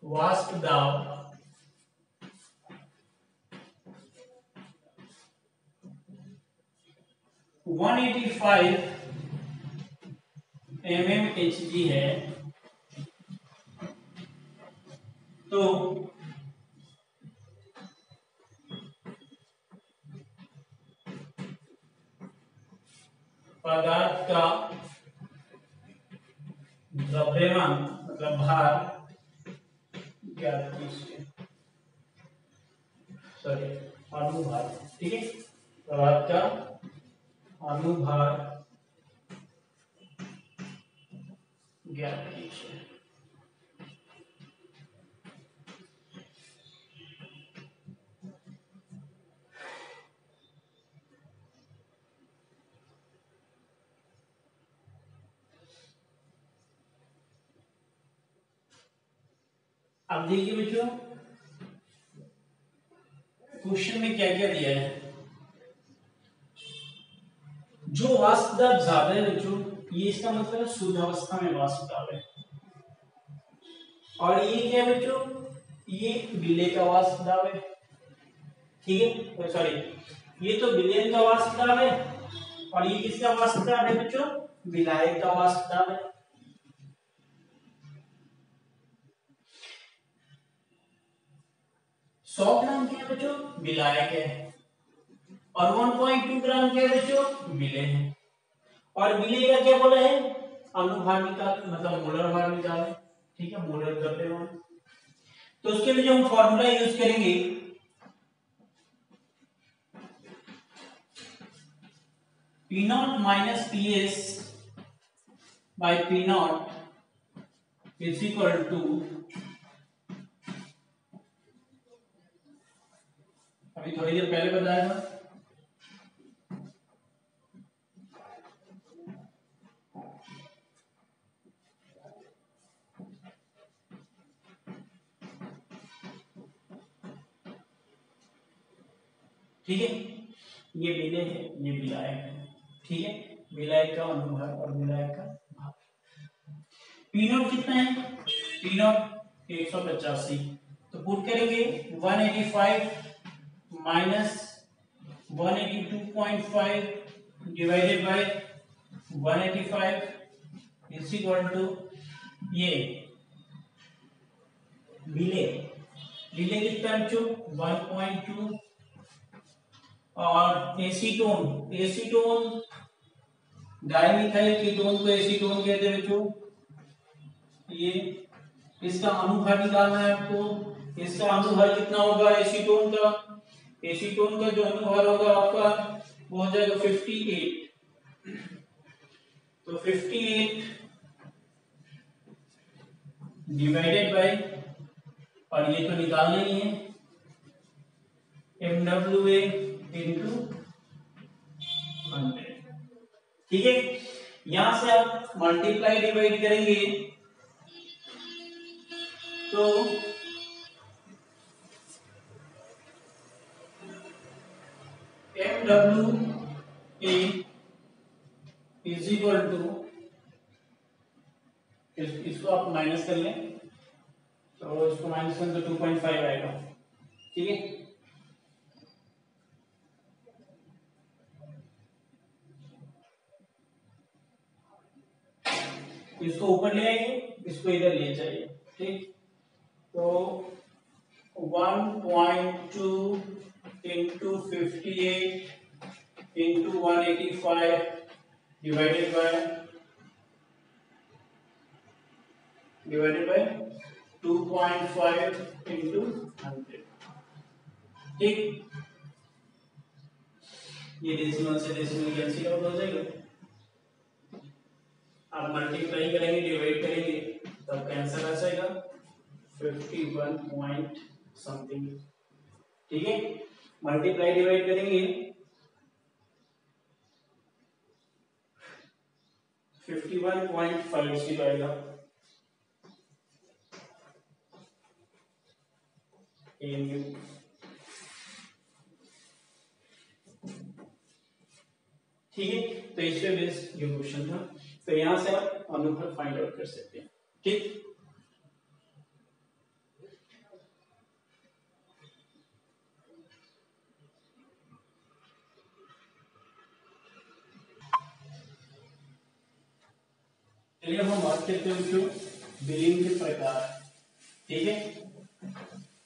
mmHg है, तो पदार्थ का द्रव्यमान मतलब भार अनुभार, ठीक है, पदार्थ का अनुभार ज्ञात कीजिए। अब देखिए बच्चों क्वेश्चन में क्या क्या दिया है। जो वाष्प दाब ज्यादा है बच्चों, ये इसका मतलब शुद्ध अवस्था में वाष्प दाब है। और ये क्या है बच्चों, ये विलय का वाष्प दाब है। ठीक है, सॉरी, ये तो विलयन का वाष्प दाब है और ये किसका वाष्प दाब है बच्चों, विलायक का वाष्प दाब है। 100 ग्राम क्या है बच्चों, विलायक है, और 1.2 ग्राम क्या है बच्चों, विलय है। और विलय का क्या बोला है, अनुभार निकाल मतलब मोलर भार निकाल। ठीक है, मोलर द्रव्यमान। तो उसके लिए जो हम फॉर्मूला यूज करेंगे, P not minus P S by P not is equal to, अभी थोड़ी देर पहले बताया था, ठीक है। ये विलय है, ये विलायक है, ठीक है। विलायक का अनुभाग और विलायक का भाग। पी नॉट कितना है, पी नॉट 185, तो पुट करेंगे 185 minus 182.5 divided by 185 is equal to, ये विलय, विलय कितना बच्चों 1.2, और एसीटोन, एसीटोन डाइमिथाइल कीटोन को एसीटोन कहते हैं बच्चों। ये इसका अनुभाग निकालना है आपको, इसका अनुभाग कितना होगा एसीटोन का, एसीटोन का जो अनुभाग होगा आपका वो हो जाएगा 58, तो 58 डिवाइडेड बाय, और ये तो निकालना ही है, MWA इंटू 100, ठीक है। यहां से आप मल्टीप्लाई डिवाइड करेंगे तो MWA इज इक्वल टू, इसको आप माइनस कर लें तो इसको माइनस करें तो 2.5 आएगा, ठीक है। इसको ऊपर ले आइए, इसको इधर ले जाइए, ठीक। तो 1.2 into 58 into 185 divided by 2.5 into 100, ठीक। ये डेसिमल से डेसिमल कैंसिल आउट हो जाएगा, आप मल्टीप्लाई करेंगे डिवाइड करेंगे तब कैंसर आ जाएगा 51 पॉइंट समथिंग, ठीक है। मल्टीप्लाई डिवाइड करेंगे 51.50 आएगा, ठीक है। तो इस पे बेस्ड ये क्वेश्चन था, तो यहां से आप अनुभाग फाइंड आउट कर सकते हैं, ठीक। चलिए हम बात करते हैं विलयन के प्रकार, ठीक है।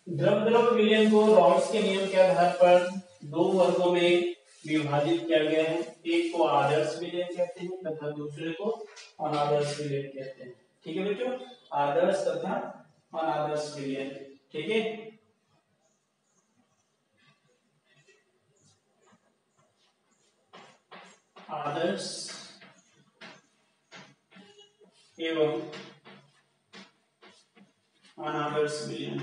द्रव द्रव विलयन को रॉल्स के नियम के आधार पर दो वर्गों में विभाजित किया गया है, एक को आदर्श विलयन कहते हैं तथा दूसरे को अनादर्श विलयन कहते हैं, ठीक है बच्चों। आदर्श तथा अनादर्श विलयन, ठीक है। आदर्श एवं अनादर्श विलयन,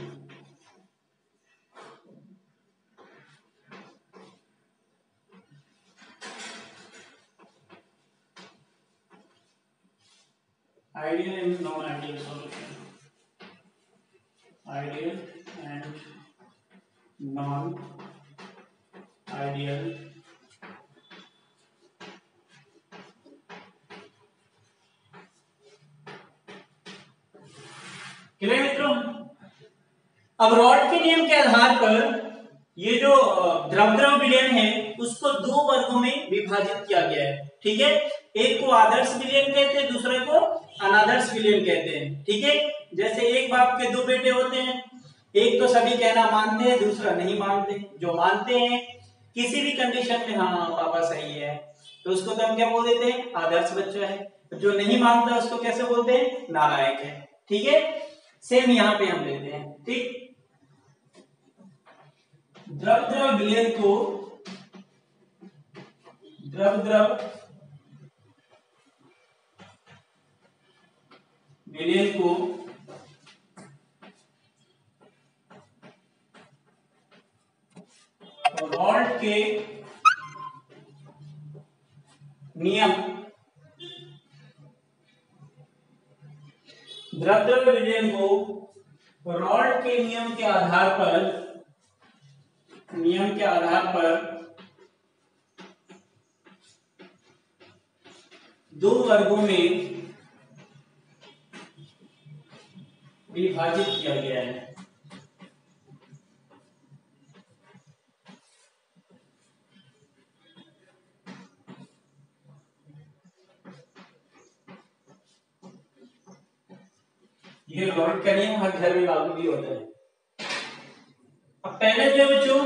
ideal and non-ideal solution, ideal and non-ideal clear मित्रों। अब रॉड के नियम के आधार पर ये जो द्रव द्रव विलयन है उसको दो वर्गों में विभाजित किया गया है, ठीक है। एक को आदर्श विलयन कहते हैं, दूसरे को अनादर्श विलयन कहते हैं, ठीक है। जैसे एक बाप के दो बेटे होते हैं, एक तो सभी कहना मानते हैं, दूसरा नहीं मानते। जो मानते हैं किसी भी कंडीशन में हाँ पापा सही है तो उसको तो हम क्या बोल देते हैं, आदर्श बच्चा है। जो नहीं मानता उसको कैसे बोलते हैं, नालायक है, ठीक है। सेम यहाँ पे हम लेते हैं। ठीक, द्रव द्रव विलयन को रॉल्ट के नियम, द्रव द्रव विलयन को रॉल्ट के नियम के आधार पर दो वर्गों में विभाजित किया गया है। ये रॉल्ट का नियम हर घर में लागू भी होता है। अब पहले जो बच्चों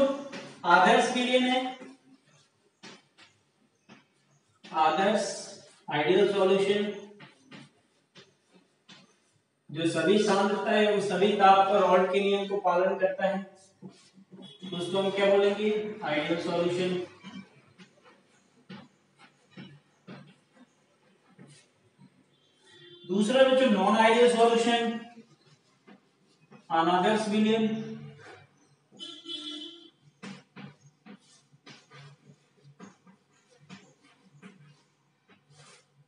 आदर्श विलयन है, आदर्श आइडियल सॉल्यूशन, जो सभी सांद्रता है वो सभी ताप पर रॉल्ट के नियम को पालन करता है, उसको हम क्या बोलेंगे, आइडियल सॉल्यूशन। दूसरा बच्चों नॉन आइडियल सॉल्यूशन, अनादर्श विलयन।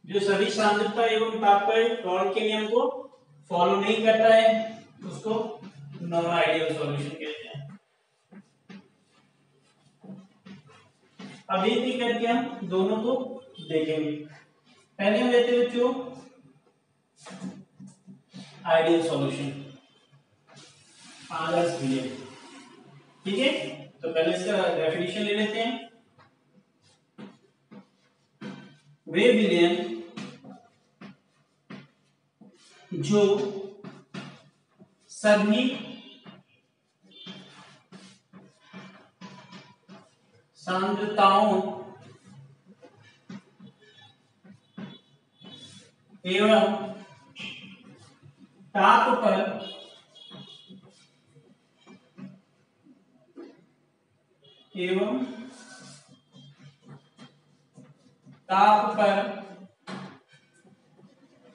जो सभी सांद्रता एवं ताप पर रॉल्ट के नियम को फॉलो नहीं करता है, उसको नॉन आइडियल सॉल्यूशन कहते हैं। अभी भी करके हम दोनों को देखेंगे। पहले हम लेते हैं बच्चों आइडियल सॉल्यूशन, आदर्श विलयन। ठीक है, तो पहले इसका डेफिनेशन ले लेते हैं। वे विलयन जो सभी सांद्रताओं एवं ताप पर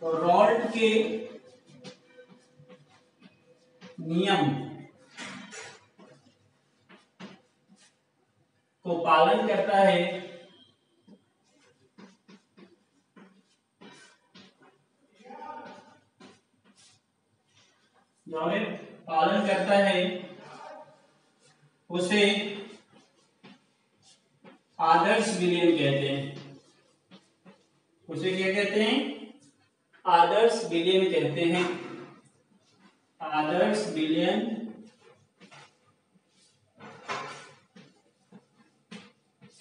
रॉल्ट के नियम को पालन करता है, उसे आदर्श विलयन कहते हैं। उसे क्या कहते हैं, आदर्श विलयन कहते हैं। आदर्श विलयन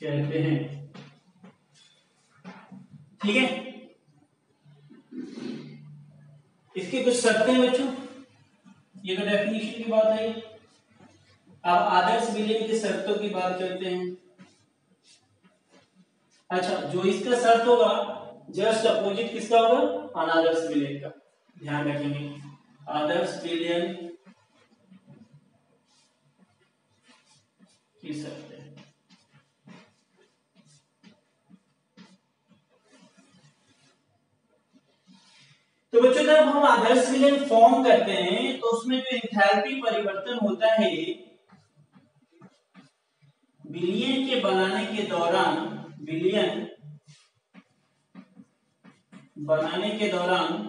कहते हैं। ठीक है, इसकी कुछ शर्तें बच्चों, ये तो डेफिनेशन की बात है। अब आदर्श विलयन की शर्तों की बात करते हैं। अच्छा, जो इसका शर्त होगा जस्ट अपोजिट किसका होगा, अनादर्श विलयन का, ध्यान रखेंगे। आदर्श विलयन की शर्त है। तो बच्चों जब हम आदर्श विलयन फॉर्म करते हैं तो उसमें जो एंथैल्पी परिवर्तन होता है विलयन के बनाने के दौरान, विलयन बनाने के दौरान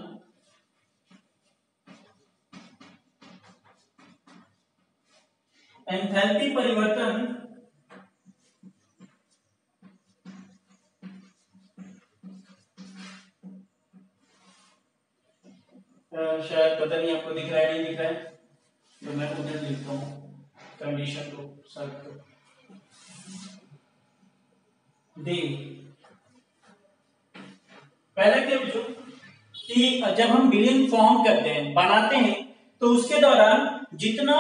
एंथैल्पी परिवर्तन शायद पता नहीं आपको दिख रहा है नहीं दिख रहा है, तो मैं उधर लिखता हूँ कंडीशन को शर्त को दे। पहले क्या पूछो कि जब हम विलयन फॉर्म करते हैं, बनाते हैं, तो उसके दौरान जितना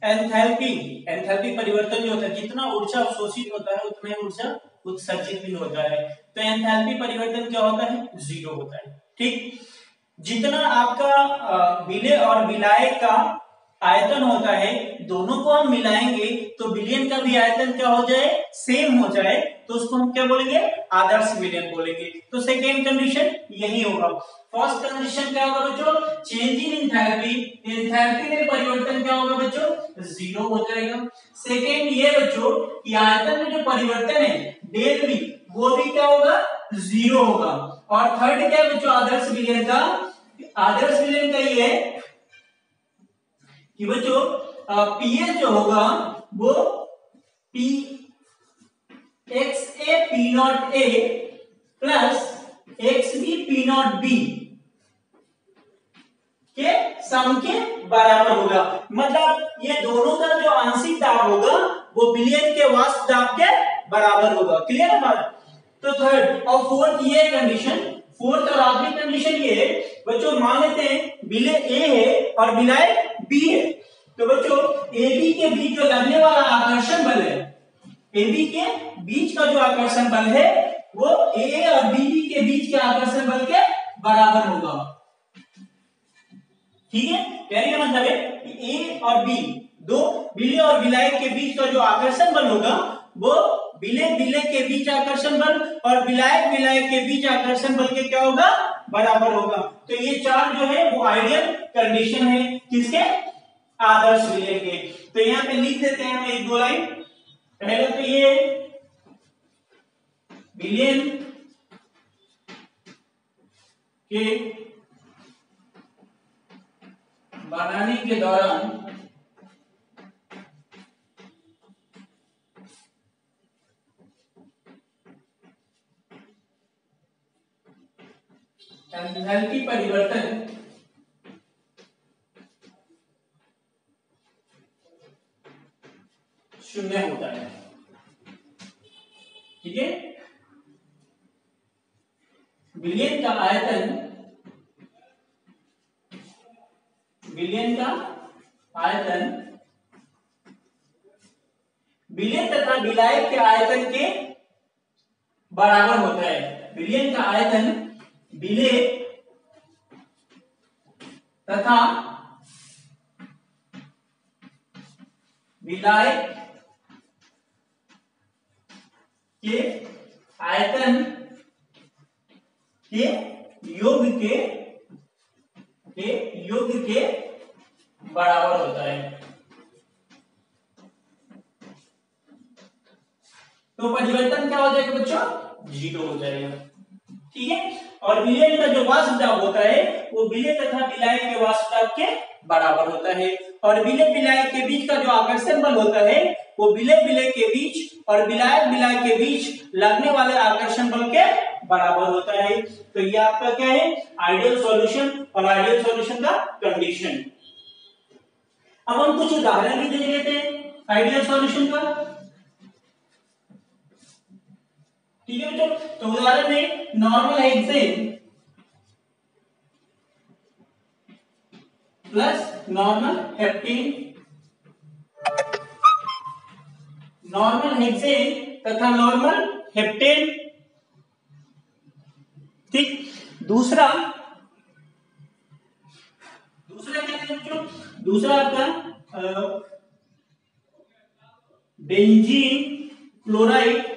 एंथैल्पी परिवर्तन जो होता है, जितना ऊर्जा अवशोषित होता है उतना ही ऊर्जा उत्सर्जित भी होता है। तो एंथैल्पी परिवर्तन क्या होता है, जीरो होता है। ठीक, जितना आपका विलय और विलायक का आयतन होता है, दोनों को हम मिलाएंगे तो विलयन का भी आयतन क्या हो जाए, सेम हो जाए, तो उसको हम क्या बोलेंगे, आदर्श विलयन बोलेंगे। तो सेकेंड कंडीशन यही होगा। फर्स्ट कंडीशन क्या होगा बच्चों, चेंज इन एंथैल्पी, एंथैल्पी में परिवर्तन क्या होगा बच्चों, जीरो हो जाएगा। सेकेंड ये बच्चों कि आयतन में जो परिवर्तन है डेल वी, वो भी क्या होगा, जीरो होगा। और थर्ड क्या है बच्चों, आदर्श विलयन का, आदर्श विलयन का ये है कि बच्चों पीएच जो होगा वो P X A P not A plus X B P not B के सम के बराबर होगा। मतलब ये दोनों का जो आंशिक दाब होगा वो विलयन के वास्तविक दाब के बराबर होगा। क्लियर है बात। तो थर्ड और फोर्थ ये कंडीशन, फोर्थ और आखिरी कंडीशन ये है बच्चों, मान लेते हैं विलय ए है और विलायक बी है, तो बच्चों ए बी के बीच जो लगने वाला आकर्षण बल है, ए बी के बीच का जो आकर्षण बल है वो ए और बी के बीच के आकर्षण बल के बराबर होगा। ठीक है, कहने का मतलब है कि ए और बी दो विलय और विलायक के बीच का जो आकर्षण बल होगा वो विलय विलय के बीच आकर्षण बल और विलायक विलायक के बीच आकर्षण बल के क्या होगा, बराबर होगा। तो ये चार जो है वो आइडियल कंडीशन है किसके, आदर्श विलय के। तो यहाँ पे लिख देते हैं हम एक दो लाइन। पहले तो ये विलयन के बनाने के दौरान एंथैल्पी परिवर्तन शून्य होता है। ठीक है, विलयन का आयतन, विलयन का आयतन विलय तथा विलायक के आयतन के बराबर होता है। विलयन का आयतन विलय तथा विलायक के आयतन के योग के बराबर होता है। तो परिवर्तन क्या हो जाएगा बच्चों, जीरो हो जाएगा। ठीक है, और विलयन का जो वाष्प दाब होता है वो विलय तथा विलायक के वाष्प दाब के बराबर होता है। और विलय विलायक के बीच का जो आकर्षण बल होता है वो विलय विलय के बीच और विलायक विलायक के बीच लगने वाले आकर्षण बल के बराबर होता है। तो ये आपका क्या है, आइडियल सॉल्यूशन और आइडियल सॉल्यूशन का कंडीशन। अब हम कुछ उदाहरण भी देख लेते हैं आइडियल सॉल्यूशन का। ठीक है बच्चों, तो उदाहरण में normal hexane plus normal heptane, normal hexane तथा नॉर्मल हेप्टेन। ठीक, दूसरा क्या है बच्चों, दूसरा आपका benzene chloride,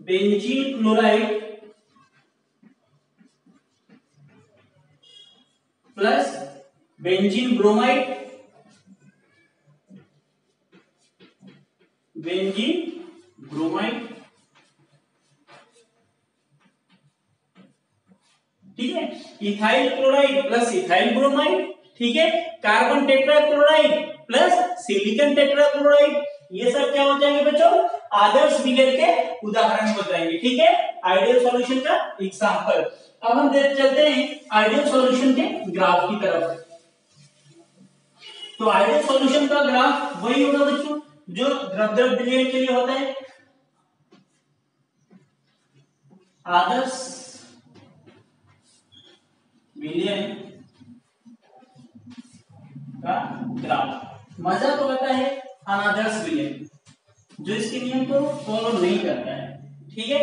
benzene chloride plus benzene bromide, benzene bromide. ठीक है, ethyl chloride plus ethyl bromide. ठीक है, carbon tetrachloride plus silicon tetrachloride. ये सब क्या हो जाएंगे बच्चों, आदर्श विलयन के उदाहरण हो जाएंगे। ठीक है, आइडियल सॉल्यूशन का एग्जांपल। अब हम चलते हैं आइडियल सॉल्यूशन के ग्राफ की तरफ। तो आइडियल सॉल्यूशन का ग्राफ वही होगा बच्चों जो द्रव द्रव विलयन के लिए होता है, आदर्श विलयन का ग्राफ। मजा तो आता है अनादर्श विलयन जो इसके नियम को फॉलो नहीं करता है। ठीक है,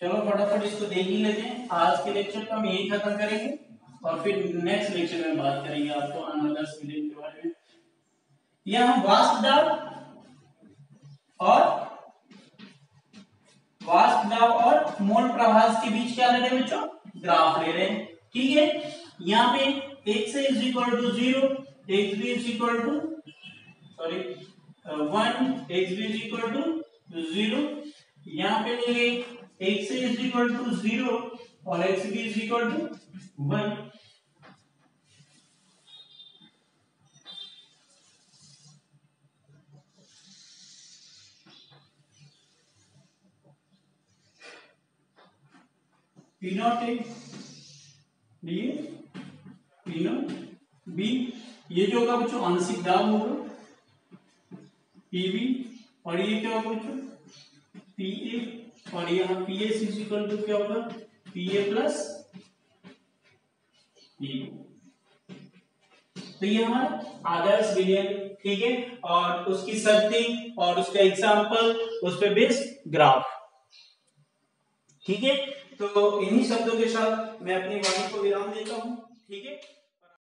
चलो फटाफट इसको देख ही लेते हैं। आज के लेक्चर को हम यही खत्म करेंगे और फिर नेक्स्ट लेक्चर में बात करेंगे आपको अनदर मीडियम के बारे में। यह हम वाष्प दाब और मोल प्रवाह के बीच क्या ले रहे हैं बच्चों, ग्राफ ले रहे हैं। ठीक है, यहाँ पे x is equal to 0, x b is equal to 1, x b is equal to 0। यहाँ पे लेंगे x इज इक्वल टू 0 और x b is equal to 1। P not ए ये P नॉट B, ये जो होगा बच्चों आंशिक दाब होगा PB, और ये क्या होगा बच्चों PA, और यहाँ PS इज इक्वल टू क्या होगा PA प्लस PB। तो ये हमारा आदर्श विलयन, ठीक है, और उसकी शर्तें और उसका एग्जाम्पल, उस पे बेस्ड ग्राफ। ठीक है, तो इन्हीं शब्दों के साथ मैं अपनी वाणी को विराम देता हूं। ठीक है।